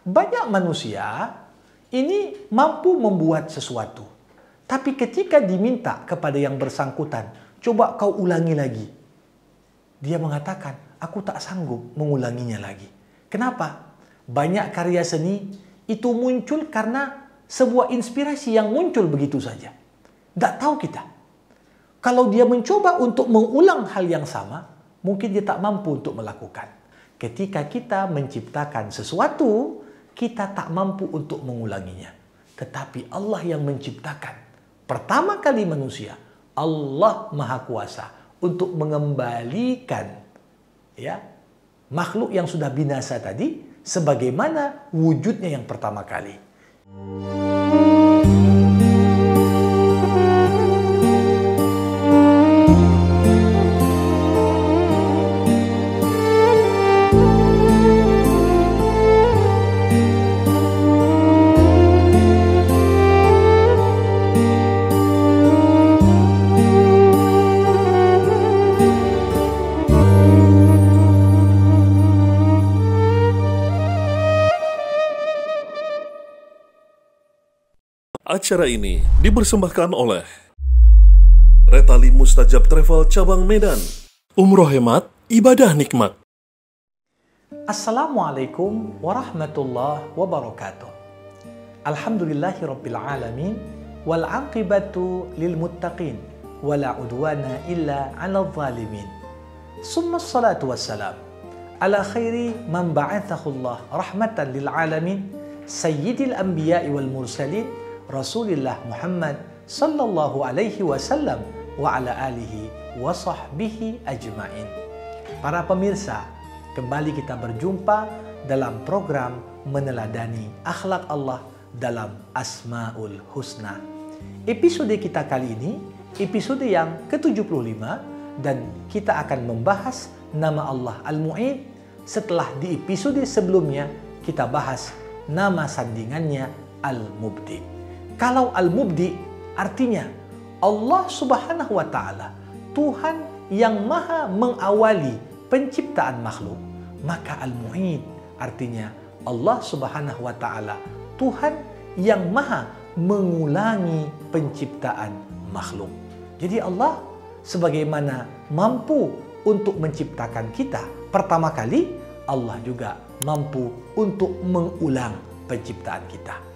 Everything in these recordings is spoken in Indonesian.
Banyak manusia ini mampu membuat sesuatu. Tapi ketika diminta kepada yang bersangkutan, coba kau ulangi lagi. Dia mengatakan, aku tak sanggup mengulanginya lagi. Kenapa? Banyak karya seni itu muncul karena sebuah inspirasi yang muncul begitu saja. Tidak tahu kita. Kalau dia mencoba untuk mengulang hal yang sama, mungkin dia tak mampu untuk melakukan. Ketika kita menciptakan sesuatu, kita tak mampu untuk mengulanginya. Tetapi Allah yang menciptakan pertama kali manusia, Allah Maha Kuasa untuk mengembalikan makhluk yang sudah binasa tadi sebagaimana wujudnya yang pertama kali. Acara ini dipersembahkan oleh Retali Mustajab Travel Cabang Medan. Umroh hemat, ibadah nikmat. Assalamualaikum warahmatullahi wabarakatuh. Alhamdulillahi rabbil alamin wal aqibatu lil muttaqin wala udwana illa 'alal zalimin. Summa salatu wassalam ala khairi man ba'athahu Allah rahmatan lil alamin sayyidil anbiya'i wal mursalin Rasulullah Muhammad sallallahu alaihi wasallam wa ala alihi wa sahbihi ajma'in. Para pemirsa, kembali kita berjumpa dalam program Meneladani Akhlak Allah dalam Asmaul Husna. Episode kita kali ini, episode yang ke-75, dan kita akan membahas nama Allah Al-Mu'id setelah di episode sebelumnya kita bahas nama sandingannya Al-Mubdi. Kalau Al-Mubdi artinya Allah Subhanahu wa Ta'ala, Tuhan yang maha mengawali penciptaan makhluk, maka Al-Mu'id artinya Allah Subhanahu wa Ta'ala, Tuhan yang maha mengulangi penciptaan makhluk. Jadi Allah sebagaimana mampu untuk menciptakan kita pertama kali, Allah juga mampu untuk mengulang penciptaan kita.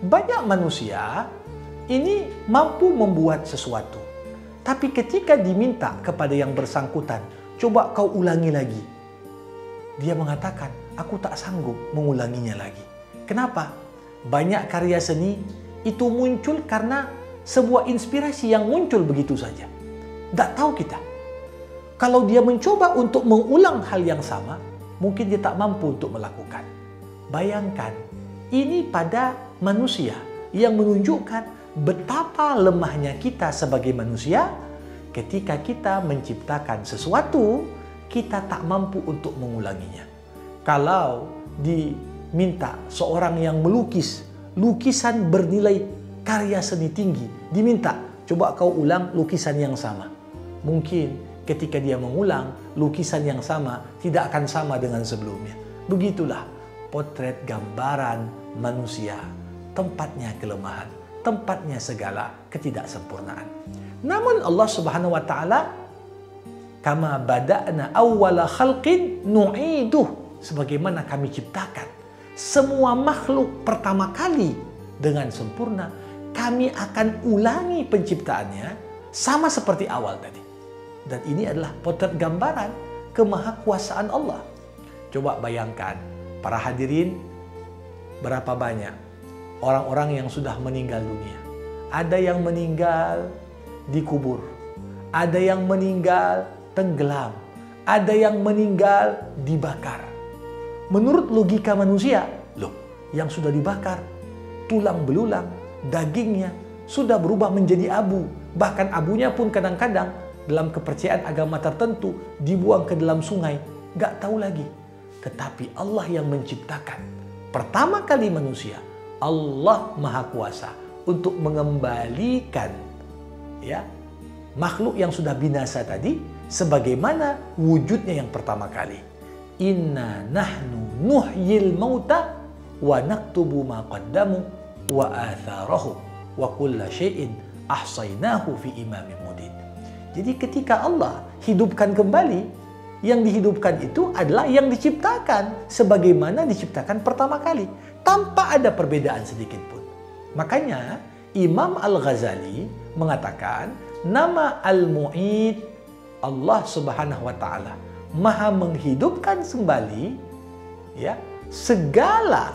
Banyak manusia ini mampu membuat sesuatu. Tapi ketika diminta kepada yang bersangkutan, coba kau ulangi lagi. Dia mengatakan, aku tak sanggup mengulanginya lagi. Kenapa? Banyak karya seni itu muncul karena sebuah inspirasi yang muncul begitu saja. Tak tahu kita. Kalau dia mencoba untuk mengulang hal yang sama, mungkin dia tak mampu untuk melakukan. Bayangkan, ini pada manusia yang menunjukkan betapa lemahnya kita sebagai manusia ketika kita menciptakan sesuatu, kita tak mampu untuk mengulanginya. Kalau diminta seorang yang melukis, lukisan bernilai karya seni tinggi, diminta, coba kau ulang lukisan yang sama. Mungkin ketika dia mengulang, lukisan yang sama tidak akan sama dengan sebelumnya. Begitulah potret gambaran manusia, tempatnya kelemahan, tempatnya segala ketidaksempurnaan. Namun Allah Subhanahu wa Ta'ala, kama bada'na awwala khalqin nu'iduh, sebagaimana kami ciptakan semua makhluk pertama kali dengan sempurna, kami akan ulangi penciptaannya sama seperti awal tadi. Dan ini adalah potret gambaran kemahakuasaan Allah. Coba bayangkan, para hadirin, berapa banyak orang-orang yang sudah meninggal dunia. Ada yang meninggal dikubur, ada yang meninggal tenggelam, ada yang meninggal dibakar. Menurut logika manusia, yang sudah dibakar, tulang belulang, dagingnya sudah berubah menjadi abu. Bahkan abunya pun kadang-kadang dalam kepercayaan agama tertentu dibuang ke dalam sungai. Gak tahu lagi. Tetapi Allah yang menciptakan pertama kali manusia, Allah Maha Kuasa untuk mengembalikan makhluk yang sudah binasa tadi sebagaimana wujudnya yang pertama kali. Inna nahnu nuhyil mauta wa naktubu ma qaddamu wa atharahum wa kulla syai'in ahsaynahu fi imamin mubin. Jadi ketika Allah hidupkan kembali, yang dihidupkan itu adalah yang diciptakan sebagaimana diciptakan pertama kali, tanpa ada perbedaan sedikit pun. Makanya Imam Al-Ghazali mengatakan nama Al-Mu'id, Allah Subhanahu wa taala Maha menghidupkan kembali ya segala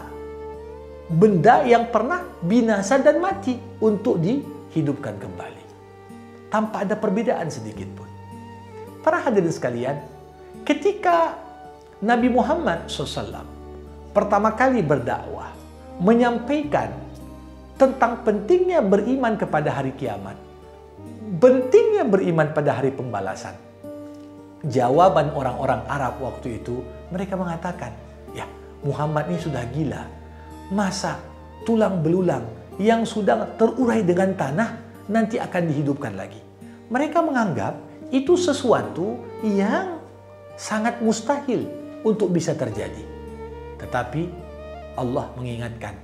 benda yang pernah binasa dan mati untuk dihidupkan kembali tanpa ada perbedaan sedikit pun. Para hadirin sekalian, ketika Nabi Muhammad SAW pertama kali berdakwah, menyampaikan tentang pentingnya beriman kepada hari kiamat, pentingnya beriman pada hari pembalasan, jawaban orang-orang Arab waktu itu, mereka mengatakan, ya Muhammad ini sudah gila. Masa tulang belulang yang sudah terurai dengan tanah nanti akan dihidupkan lagi. Mereka menganggap itu sesuatu yang sangat mustahil untuk bisa terjadi. Tetapi Allah mengingatkan,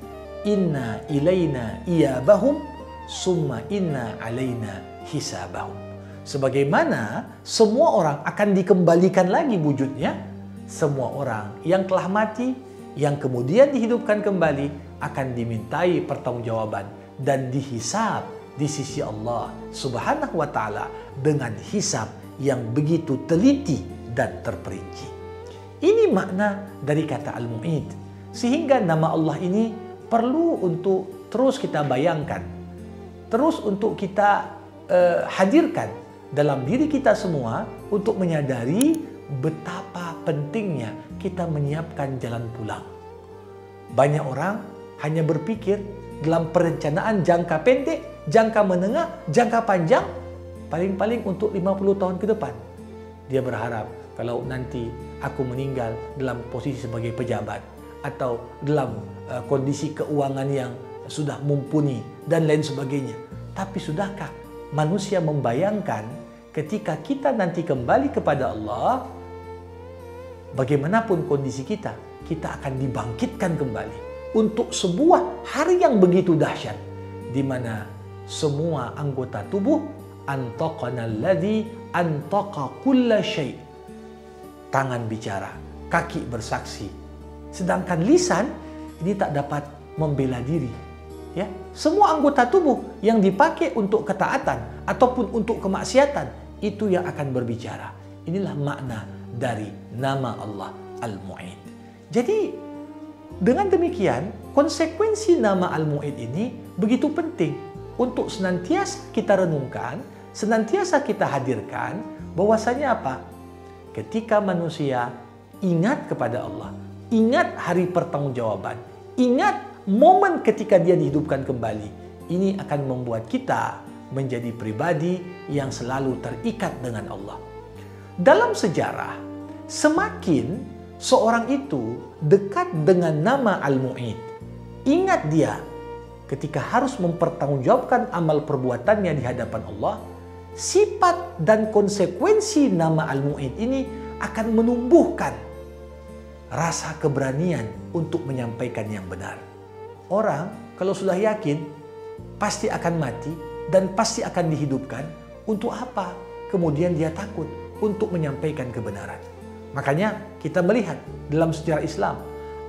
inna ilaina iyabahum summa inna alaina hisabahum. Sebagaimana semua orang akan dikembalikan lagi wujudnya, semua orang yang telah mati, yang kemudian dihidupkan kembali akan dimintai pertanggungjawaban dan dihisab di sisi Allah Subhanahu wa taala dengan hisab yang begitu teliti dan terperinci. Ini makna dari kata Al-Mu'id. Sehingga nama Allah ini perlu untuk terus kita bayangkan, terus untuk kita hadirkan dalam diri kita semua untuk menyadari betapa pentingnya kita menyiapkan jalan pulang. Banyak orang hanya berpikir dalam perencanaan jangka pendek, jangka menengah, jangka panjang, paling-paling untuk 50 tahun ke depan. Dia berharap kalau nanti aku meninggal dalam posisi sebagai pejabat atau dalam kondisi keuangan yang sudah mumpuni dan lain sebagainya. Tapi sudahkah manusia membayangkan ketika kita nanti kembali kepada Allah, bagaimanapun kondisi kita, kita akan dibangkitkan kembali untuk sebuah hari yang begitu dahsyat, di mana semua anggota tubuh antaqanalladzi antaqa kulla syai'. Tangan bicara, kaki bersaksi, sedangkan lisan ini tak dapat membela diri. Ya, semua anggota tubuh yang dipakai untuk ketaatan ataupun untuk kemaksiatan itu yang akan berbicara. Inilah makna dari nama Allah Al-Mu'id. Jadi dengan demikian konsekuensi nama Al-Mu'id ini begitu penting untuk senantiasa kita renungkan, senantiasa kita hadirkan bahwasanya apa? Ketika manusia ingat kepada Allah, ingat hari pertanggungjawaban, ingat momen ketika dia dihidupkan kembali, ini akan membuat kita menjadi pribadi yang selalu terikat dengan Allah. Dalam sejarah, semakin seorang itu dekat dengan nama Al-Mu'id, ingat dia ketika harus mempertanggungjawabkan amal perbuatannya di hadapan Allah, sifat dan konsekuensi nama Al-Mu'id ini akan menumbuhkan rasa keberanian untuk menyampaikan yang benar. Orang kalau sudah yakin pasti akan mati dan pasti akan dihidupkan, untuk apa kemudian dia takut untuk menyampaikan kebenaran? Makanya kita melihat dalam sejarah Islam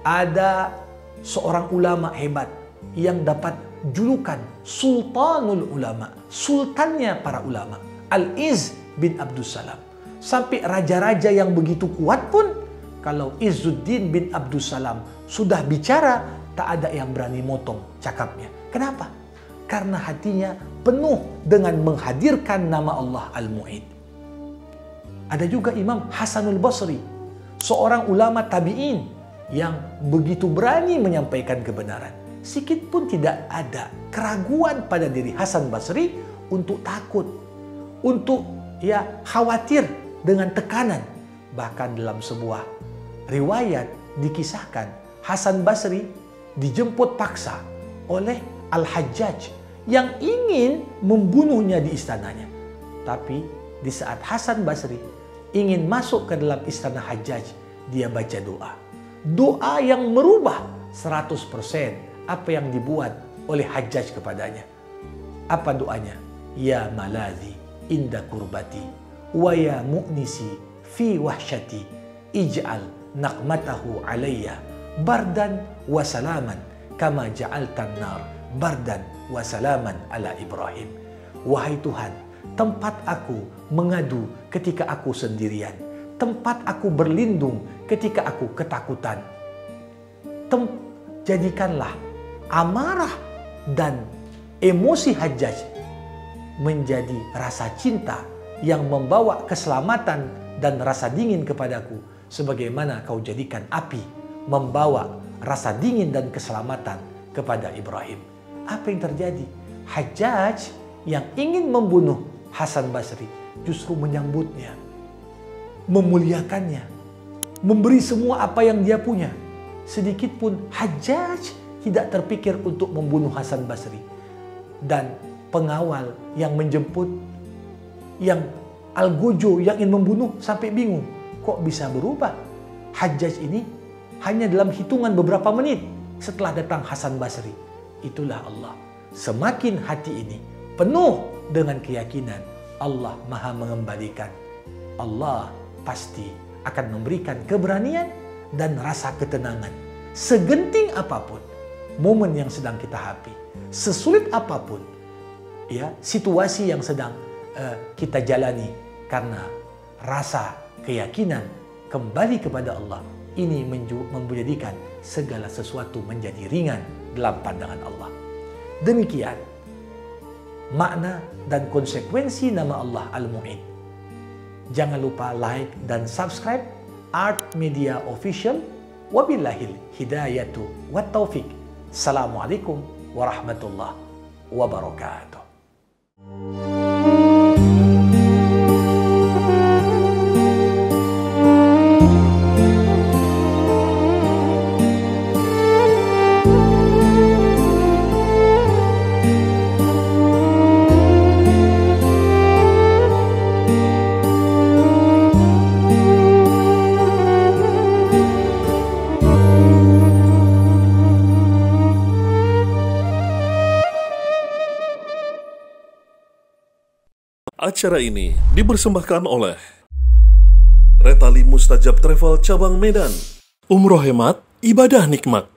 ada seorang ulama hebat yang dapat julukan Sultanul Ulama, sultannya para ulama, Al-Izz bin Abdussalam. Sampai raja-raja yang begitu kuat pun kalau Izzuddin bin Abdussalam sudah bicara, tak ada yang berani motong cakapnya. Kenapa? Karena hatinya penuh dengan menghadirkan nama Allah Al-Mu'id. Ada juga Imam Hasanul Basri, seorang ulama tabi'in yang begitu berani menyampaikan kebenaran. Sikit pun tidak ada keraguan pada diri Hasan Basri untuk takut, untuk khawatir dengan tekanan. Bahkan dalam sebuah riwayat dikisahkan Hasan Basri dijemput paksa oleh Al-Hajjaj yang ingin membunuhnya di istananya. Tapi di saat Hasan Basri ingin masuk ke dalam istana Hajjaj, dia baca doa. Doa yang merubah 100% apa yang dibuat oleh Hajjaj kepadanya. Apa doanya? Ya maladhi inda kurbati wa ya mu'nisi fi wahsyati ij'al naqmatahu alayya bardan wa salaman kama ja'altan nar bardan wa salaman ala Ibrahim. Wahai Tuhan, tempat aku mengadu ketika aku sendirian, tempat aku berlindung ketika aku ketakutan. Jadikanlah amarah dan emosi Hajjaj menjadi rasa cinta yang membawa keselamatan dan rasa dingin kepadaku, sebagaimana kau jadikan api membawa rasa dingin dan keselamatan kepada Ibrahim. Apa yang terjadi? Hajjaj yang ingin membunuh Hasan Basri justru menyambutnya, memuliakannya, memberi semua apa yang dia punya. Sedikit pun Hajjaj tidak terpikir untuk membunuh Hasan Basri. Dan pengawal yang menjemput, yang Algojo yang ingin membunuh sampai bingung. Kok bisa berubah? Hajjaj ini hanya dalam hitungan beberapa menit setelah datang Hasan Basri. Itulah Allah. Semakin hati ini penuh dengan keyakinan Allah Maha mengembalikan, Allah pasti akan memberikan keberanian dan rasa ketenangan. Segenting apapun momen yang sedang kita hadapi, sesulit apapun ya situasi yang sedang kita jalani, karena rasa keyakinan kembali kepada Allah ini menjadikan segala sesuatu menjadi ringan dalam pandangan Allah. Demikian makna dan konsekuensi nama Allah Al-Mu'in. Jangan lupa like dan subscribe Art Media Official. Wabillahil hidayatu wat taufik. Assalamualaikum warahmatullahi wabarakatuh. Acara ini dipersembahkan oleh Retali Mustajab Travel Cabang Medan. Umroh hemat, ibadah nikmat.